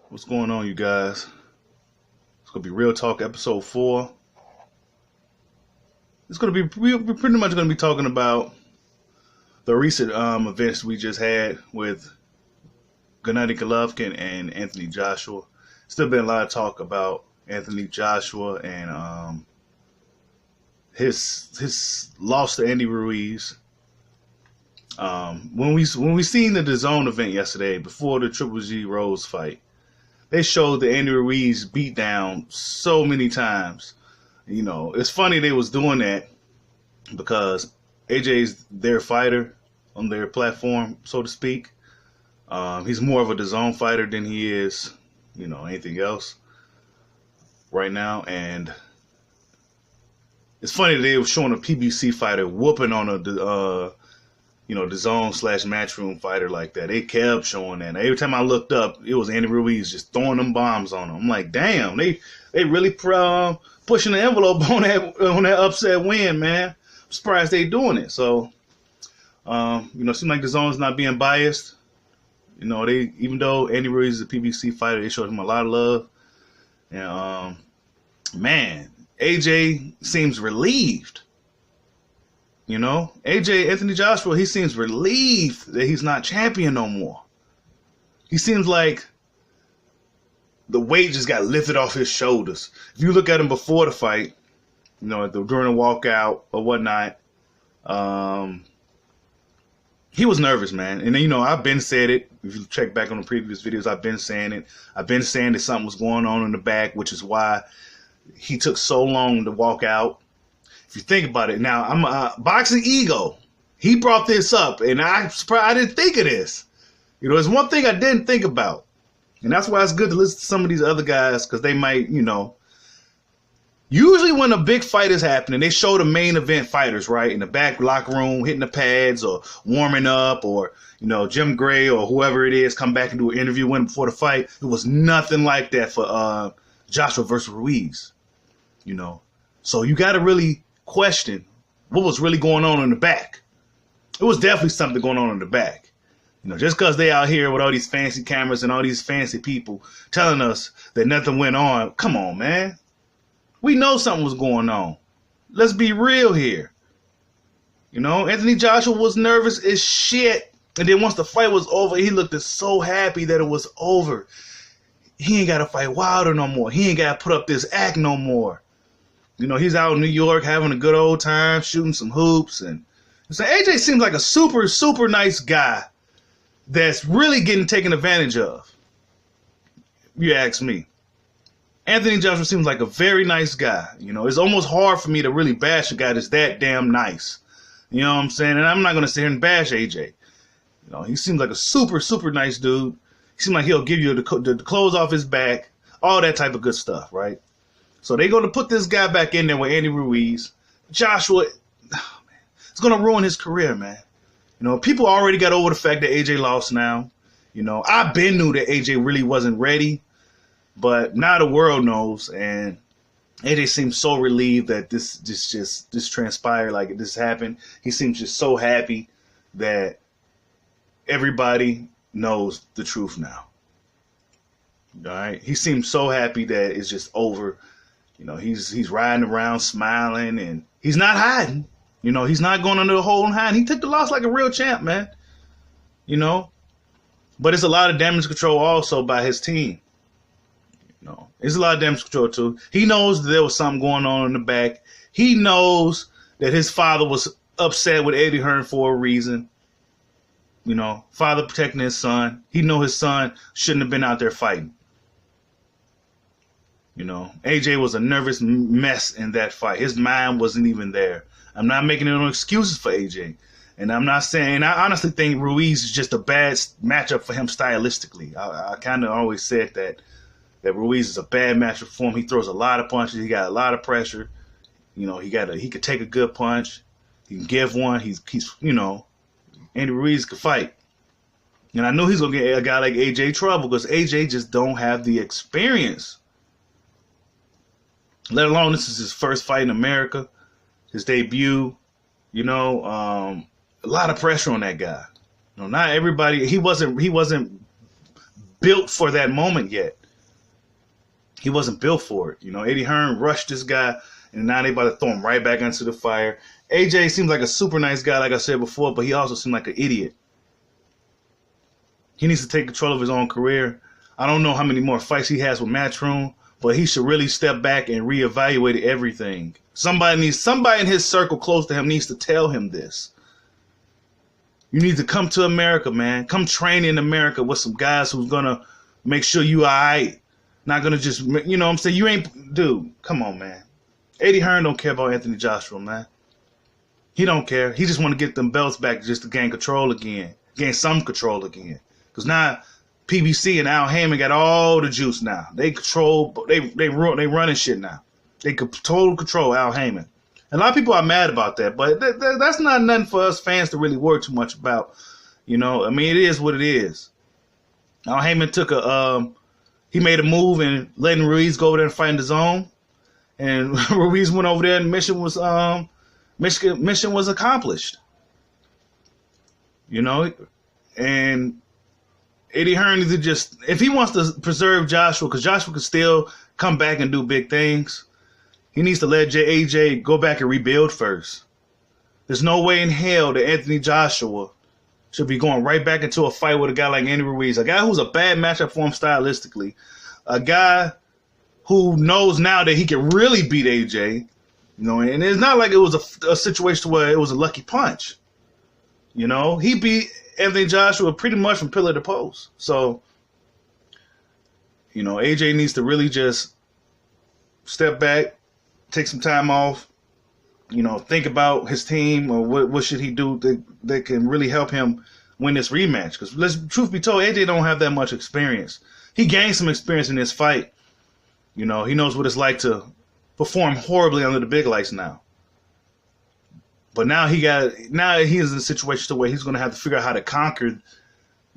What's going on, you guys? It's gonna be Real Talk episode 4. We're pretty much gonna be talking about the recent events we just had with Gennady Golovkin and Anthony Joshua. Still been a lot of talk about Anthony Joshua and his loss to Andy Ruiz. When we seen the DAZN event yesterday before the Triple G Rose fight, they showed the Andy Ruiz beat down so many times. You know, it's funny they was doing that because AJ's their fighter on their platform, so to speak. He's more of a DAZN fighter than he is, anything else right now. And it's funny that they were showing a PBC fighter whooping on a DAZN/Matchroom fighter like that. They kept showing that. Every time I looked up, it was Andy Ruiz just throwing them bombs on him. I'm like, damn, they really pushing the envelope on that upset win, man. I'm surprised they doing it. So, it seems like DAZN's not being biased. Even though Andy Ruiz is a PBC fighter, they showed him a lot of love. And man, AJ seems relieved. Anthony Joshua, he seems relieved that he's not champion no more. He seems like the weight just got lifted off his shoulders. If you look at him before the fight, during the walkout or whatnot, he was nervous, man. And I've been said it. If you check back on the previous videos, I've been saying it. I've been saying that something was going on in the back, which is why he took so long to walk out. If you think about it, now I'm a boxing ego. He brought this up, and I didn't think of this. There's one thing I didn't think about, and that's why it's good to listen to some of these other guys because they might, Usually when a big fight is happening, they show the main event fighters, right, in the back locker room, hitting the pads or warming up, or Jim Gray or whoever it is come back and do an interview with him before the fight. It was nothing like that for Joshua versus Ruiz. So you got to really question what was really going on in the back. It was definitely something going on in the back. Just because they out here with all these fancy cameras and all these fancy people telling us that nothing went on, come on, man. We know something was going on. Let's be real here. Anthony Joshua was nervous as shit. And then once the fight was over, he looked so happy that it was over. He ain't got to fight Wilder no more. He ain't got to put up this act no more. He's out in New York having a good old time, shooting some hoops. And so AJ seems like a super, super nice guy that's really getting taken advantage of. You ask me. Anthony Joshua seems like a very nice guy. It's almost hard for me to really bash a guy that's that damn nice. You know what I'm saying? And I'm not going to sit here and bash AJ. He seems like a super, super nice dude. He seems like he'll give you the clothes off his back, all that type of good stuff, right? So they're going to put this guy back in there with Andy Ruiz. Joshua, it's going to ruin his career, man. People already got over the fact that AJ lost now. I've been knew that AJ really wasn't ready, but now the world knows, and AJ seems so relieved that this transpired, like this happened. He seems just so happy that everybody knows the truth now. All right, he seems so happy that it's just over. He's riding around smiling, and he's not hiding. He's not going under the hole and hiding. He took the loss like a real champ, man. But it's a lot of damage control also by his team. It's a lot of damage control too. He knows that there was something going on in the back. He knows that his father was upset with Eddie Hearn for a reason. Father protecting his son. He know his son shouldn't have been out there fighting. AJ was a nervous mess in that fight. His mind wasn't even there. I'm not making no excuses for AJ. And I'm not saying, I honestly think Ruiz is just a bad matchup for him stylistically. I kind of always said that Ruiz is a bad matchup for him. He throws a lot of punches. He got a lot of pressure. He could take a good punch. He can give one. He's Andy Ruiz could fight. And I knew he's going to get a guy like AJ trouble because AJ just don't have the experience. Let alone this is his first fight in America, his debut. A lot of pressure on that guy. Not everybody. He wasn't built for that moment yet. He wasn't built for it. Eddie Hearn rushed this guy, and now they about to throw him right back into the fire. AJ seems like a super nice guy, like I said before, but he also seemed like an idiot. He needs to take control of his own career. I don't know how many more fights he has with Matchroom, but he should really step back and reevaluate everything. Somebody in his circle close to him needs to tell him this. You need to come to America, man. Come train in America with some guys who's going to make sure you all right. Not going to just, what I'm saying? You ain't, dude, come on, man. Eddie Hearn don't care about Anthony Joshua, man. He don't care. He just want to get them belts back just to gain control again. Gain some control again. Because now PBC and Al Heyman got all the juice now. They control, they running shit now. They total control Al Heyman. And a lot of people are mad about that, but that's not nothing for us fans to really worry too much about. It is what it is. Al Heyman took he made a move and letting Ruiz go over there and fight in the zone. And Ruiz went over there and mission was accomplished. And Eddie Hearn needs to just, if he wants to preserve Joshua, because Joshua can still come back and do big things, he needs to let AJ go back and rebuild first. There's no way in hell that Anthony Joshua should be going right back into a fight with a guy like Andy Ruiz, a guy who's a bad matchup for him stylistically, a guy who knows now that he can really beat AJ, and it's not like it was a situation where it was a lucky punch. He beat Anthony Joshua pretty much from pillar to post. So, AJ needs to really just step back, take some time off, think about his team or what should he do that can really help him win this rematch. Because truth be told, AJ don't have that much experience. He gained some experience in this fight. He knows what it's like to perform horribly under the big lights now. But now he is in a situation where he's going to have to figure out how to conquer,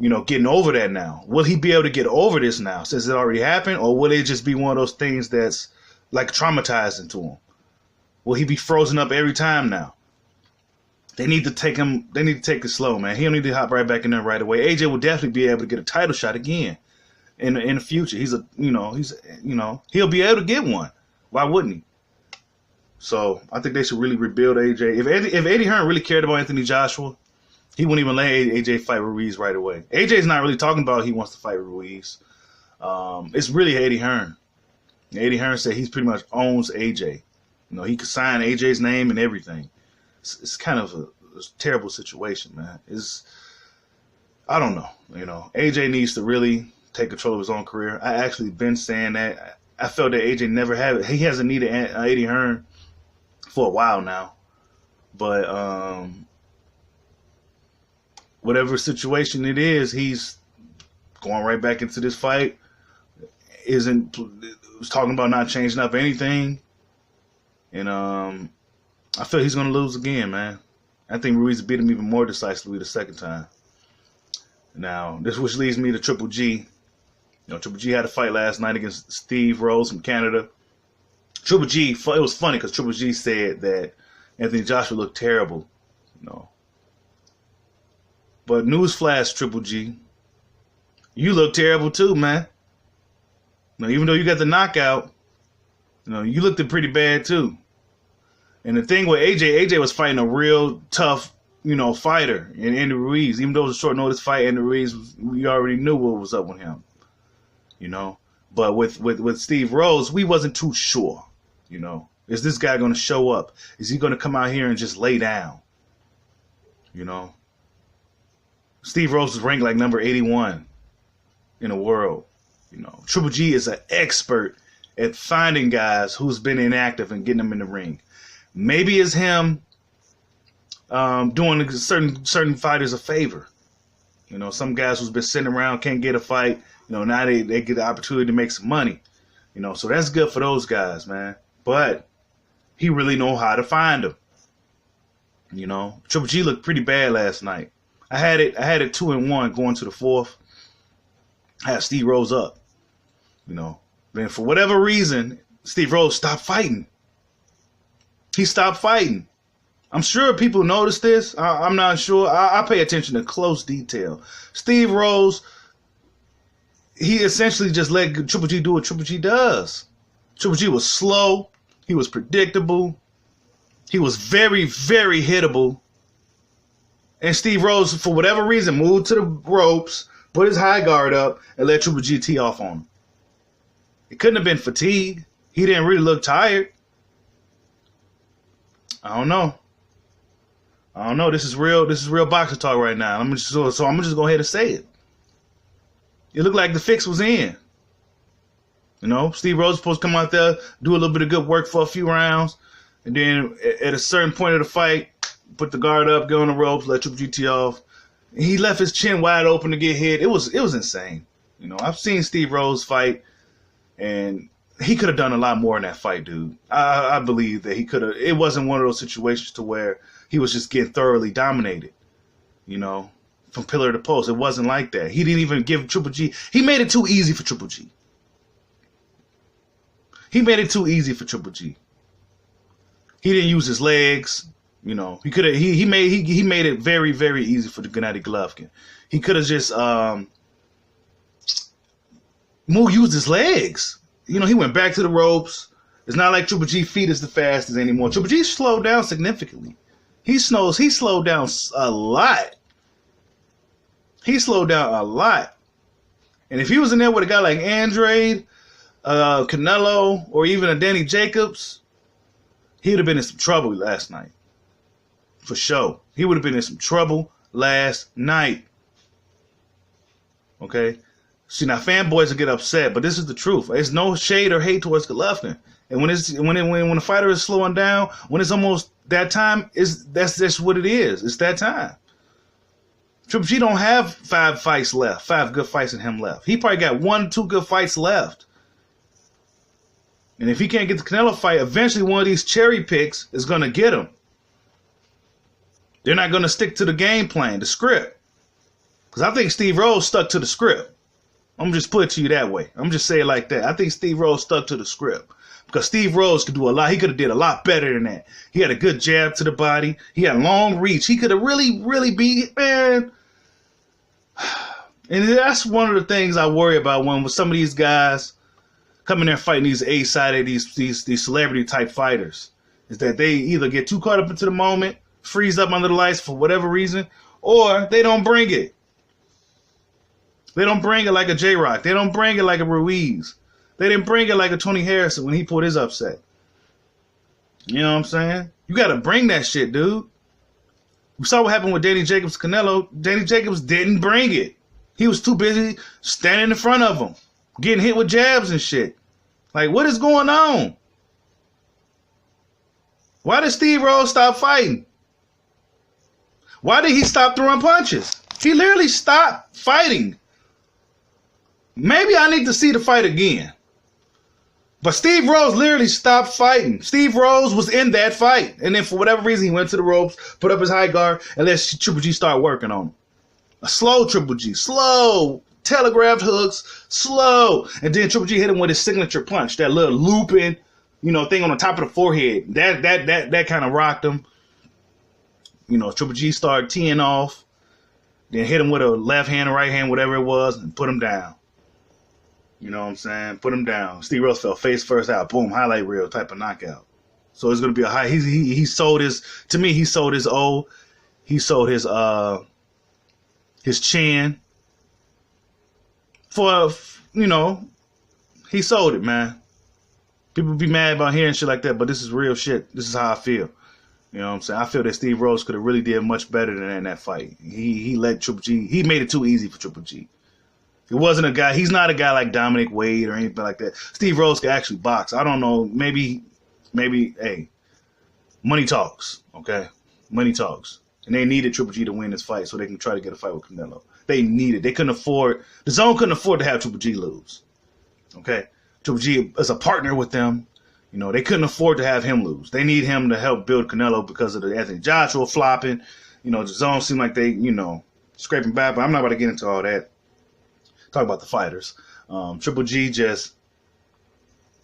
getting over that now. Will he be able to get over this now since it already happened? Or will it just be one of those things that's like traumatizing to him? Will he be frozen up every time now? They need to take it slow, man. He don't need to hop right back in there right away. AJ will definitely be able to get a title shot again in the future. He'll be able to get one. Why wouldn't he? So I think they should really rebuild AJ. If Eddie Hearn really cared about Anthony Joshua, he wouldn't even let AJ fight Ruiz right away. AJ's not really talking about he wants to fight Ruiz. It's really Eddie Hearn. Eddie Hearn said he pretty much owns AJ. He could sign AJ's name and everything. It's kind of a terrible situation, man. I don't know. AJ needs to really take control of his own career. I actually been saying that. I felt that AJ never had it. He hasn't needed Eddie Hearn for a while now. But whatever situation it is, he's going right back into this fight. Was talking about not changing up anything. And I feel he's going to lose again, man. I think Ruiz beat him even more decisively the second time. Now, which leads me to Triple G. Triple G had a fight last night against Steve Rose from Canada. Triple G, it was funny because Triple G said that Anthony Joshua looked terrible. But newsflash, Triple G, you look terrible too, man. Even though you got the knockout, you looked pretty bad too. And the thing with AJ was fighting a real tough, fighter in Andy Ruiz. Even though it was a short notice fight, Andy Ruiz, we already knew what was up with him. But with Steve Rose, we wasn't too sure. Is this guy going to show up? Is he going to come out here and just lay down? Steve Rose is ranked like number 81 in the world. Triple G is an expert at finding guys who's been inactive and getting them in the ring. Maybe it's him doing certain fighters a favor. Some guys who's been sitting around can't get a fight. Now they get the opportunity to make some money. So that's good for those guys, man. But he really know how to find them. Triple G looked pretty bad last night. I had it 2-1 going to the fourth. I had Steve Rose up. Then for whatever reason, Steve Rose stopped fighting. He stopped fighting. I'm sure people noticed this. I'm not sure. I pay attention to close detail. Steve Rose he essentially just let Triple G do what Triple G does. Triple G was slow. He was predictable. He was very, very hittable. And Steve Rose, for whatever reason, moved to the ropes, put his high guard up, and let Triple G tee off on him. It couldn't have been fatigue. He didn't really look tired. I don't know. This is real boxer talk right now. I'm just go ahead and say it. It looked like the fix was in. You know, Steve Rose was supposed to come out there, do a little bit of good work for a few rounds, and then at a certain point of the fight, put the guard up, go on the ropes, let Triple G tee off. He left his chin wide open to get hit. It was insane. You know, I've seen Steve Rose fight, and he could have done a lot more in that fight, dude. I believe that he could have. It wasn't one of those situations to where he was just getting thoroughly dominated, you know, from pillar to post. It wasn't like that. He didn't even give Triple G. He made it too easy for Triple G. He made it too easy for Triple G. He didn't use his legs. You know, he could have. He made it very, very easy for the Gennady Golovkin. He could have just used his legs. You know, he went back to the ropes. It's not like Triple G feet is the fastest anymore. Triple G slowed down significantly. He slowed down a lot. He slowed down a lot. And if he was in there with a guy like Andrade, Canelo, or even a Danny Jacobs, he would have been in some trouble last night. For sure. He would have been in some trouble last night. Okay? See, now fanboys will get upset, but this is the truth. There's no shade or hate towards Golovkin. And when the fighter is slowing down, when it's almost that time, that's just what it is. It's that time. Triple G don't have 5 fights left, 5 good fights in him left. He probably got 1, 2 good fights left. And if he can't get the Canelo fight, eventually one of these cherry picks is going to get him. They're not going to stick to the game plan, the script. Because I think Steve Rose stuck to the script. I'm just put it to you that way. I'm just saying it like that. I think Steve Rose stuck to the script. Because Steve Rose could do a lot. He could have did a lot better than that. He had a good jab to the body. He had long reach. He could have really, really beat, man. And that's one of the things I worry about when with some of these guys coming there fighting these A-sided, these celebrity type fighters, is that they either get too caught up into the moment, freeze up under the lights for whatever reason, or they don't bring it. They don't bring it like a J-Rock. They don't bring it like a Ruiz. They didn't bring it like a Tony Harrison when he pulled his upset. You know what I'm saying? You got to bring that shit, dude. We saw what happened with Danny Jacobs Canelo. Danny Jacobs didn't bring it. He was too busy standing in front of him, getting hit with jabs and shit. Like, what is going on? Why did Steve Rose stop fighting? Why did he stop throwing punches? He literally stopped fighting. Maybe I need to see the fight again. But Steve Rose literally stopped fighting. Steve Rose was in that fight. And then for whatever reason, he went to the ropes, put up his high guard, and let Triple G start working on him. A slow Triple G. Slow. Telegraphed hooks. Slow. And then Triple G hit him with his signature punch. That little looping, thing on the top of the forehead. That kind of rocked him. Triple G started teeing off. Then hit him with a left hand or right hand, whatever it was, and put him down. You know what I'm saying? Put him down. Steve Rose fell face first out. Boom, highlight reel type of knockout. So it's gonna be a high. He sold his. To me, he sold his O. He sold his chin. For he sold it, man. People be mad about hearing shit like that, but this is real shit. This is how I feel. You know what I'm saying? I feel that Steve Rose could have really did much better than that in that fight. He let Triple G. He made it too easy for Triple G. He wasn't a guy. He's not a guy like Dominic Wade or anything like that. Steve Rose could actually box. I don't know. Maybe. Hey, money talks. Okay, money talks. And they needed Triple G to win this fight so they can try to get a fight with Canelo. They needed. They couldn't afford. The Zone couldn't afford to have Triple G lose. Okay, Triple G is a partner with them. They couldn't afford to have him lose. They need him to help build Canelo because of the Anthony Joshua flopping. The Zone seemed like they, scraping back. But I'm not about to get into all that. Talk about the fighters. Triple G just,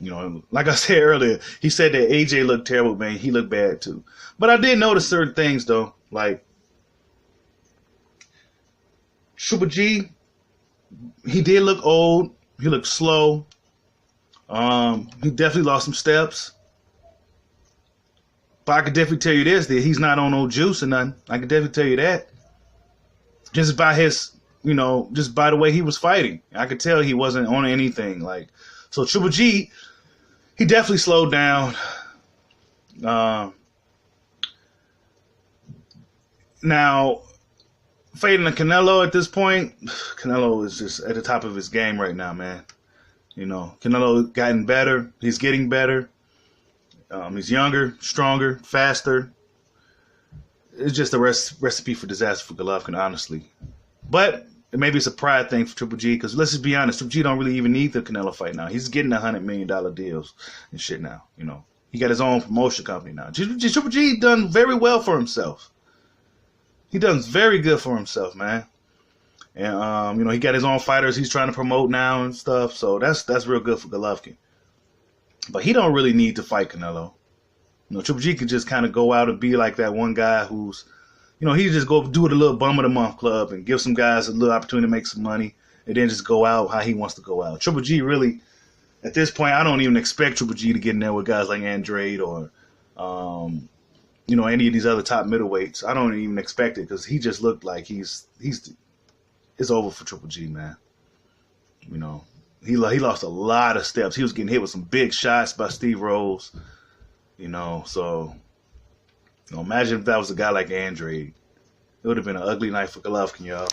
like I said earlier, he said that AJ looked terrible, man. He looked bad too. But I did notice certain things though, like Triple G he did look old. He looked slow. He definitely lost some steps. But I could definitely tell you this, that he's not on no juice or nothing. I could definitely tell you that. Just by his, just by the way he was fighting. I could tell he wasn't on anything. So Triple G, he definitely slowed down. Now, fading the Canelo at this point, Canelo is just at the top of his game right now, man. Canelo gotten better. He's getting better. He's younger, stronger, faster. It's just a recipe for disaster for Golovkin, honestly. But maybe it's a pride thing for Triple G, because let's just be honest, Triple G don't really even need the Canelo fight now. He's getting $100 million deals and shit now. He got his own promotion company now. Triple G done very well for himself. He done very good for himself, man. And he got his own fighters he's trying to promote now and stuff. So that's real good for Golovkin. But he don't really need to fight Canelo. Triple G could just kind of go out and be like that one guy who's, he just go do the little bum of the month club and give some guys a little opportunity to make some money and then just go out how he wants to go out. Triple G really, at this point, I don't even expect Triple G to get in there with guys like Andrade or, any of these other top middleweights. I don't even expect it because he just looked like it's over for Triple G, man. He lost a lot of steps. He was getting hit with some big shots by Steve Rose. So imagine if that was a guy like Andrade. It would have been an ugly night for Golovkin, y'all.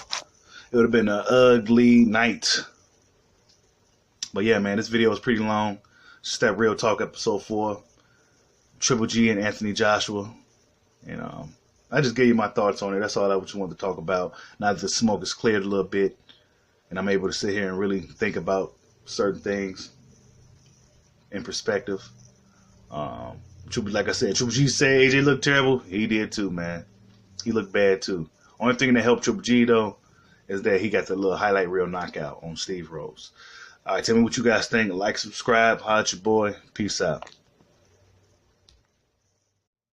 It would have been an ugly night. But yeah, man, this video was pretty long. Just that Real Talk episode 4. Triple G and Anthony Joshua. And I just gave you my thoughts on it. That's all I just wanted to talk about. Now that the smoke is cleared a little bit and I'm able to sit here and really think about certain things in perspective. Like I said, Triple G said AJ looked terrible. He did too, man. He looked bad too. Only thing that helped Triple G though is that he got the little highlight reel knockout on Steve Rose. All right, tell me what you guys think. Like, subscribe, holla at your boy. Peace out.